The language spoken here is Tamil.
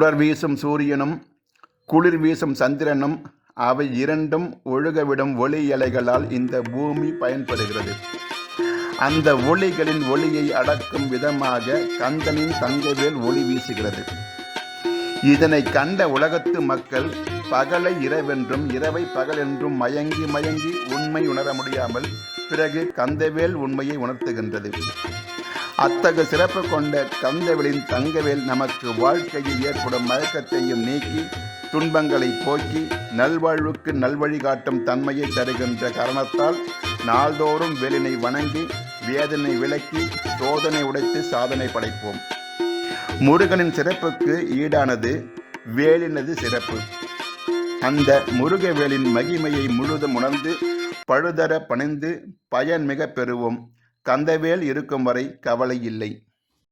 சுடர் வீசும் சூரியனும் குளிர் வீசும் சந்திரனும் அவை இரண்டும் ஒழுகவிடும் ஒளி அலைகளால் இந்த பூமி பயன்படுகிறது. அந்த ஒளிகளின் ஒளியை அடக்கும் விதமாக கந்தனின் தங்கவேல் ஒளி வீசுகிறது. இதனை கண்ட உலகத்து மக்கள் பகலை இரவென்றும் இரவை பகல் என்றும் மயங்கி மயங்கி உண்மை உணர முடியாமல் பிறகு கந்தவேல் உண்மையை உணர்த்துகின்றது. அத்தகு சிறப்பு கொண்ட கந்தவேலின் தங்கவேல் நமக்கு வாழ்க்கையில் ஏற்படும் மயக்கத்தையும் நீக்கி துன்பங்களை போக்கி நல்வாழ்வுக்கு நல்வழி காட்டும் தன்மையை தருகின்ற காரணத்தால் நாள்தோறும் வேலினை வணங்கி வேதனை விலக்கி சோதனை உடைத்து சாதனை படைப்போம். முருகனின் சிறப்புக்கு ஈடானது வேலினது சிறப்பு. அந்த முருகவேலின் மகிமையை முழுதும் உணர்ந்து பழுதர பணிந்து பயன் மிக பெறுவோம். கந்தவேல் இருக்கும் வரை கவலை இல்லை.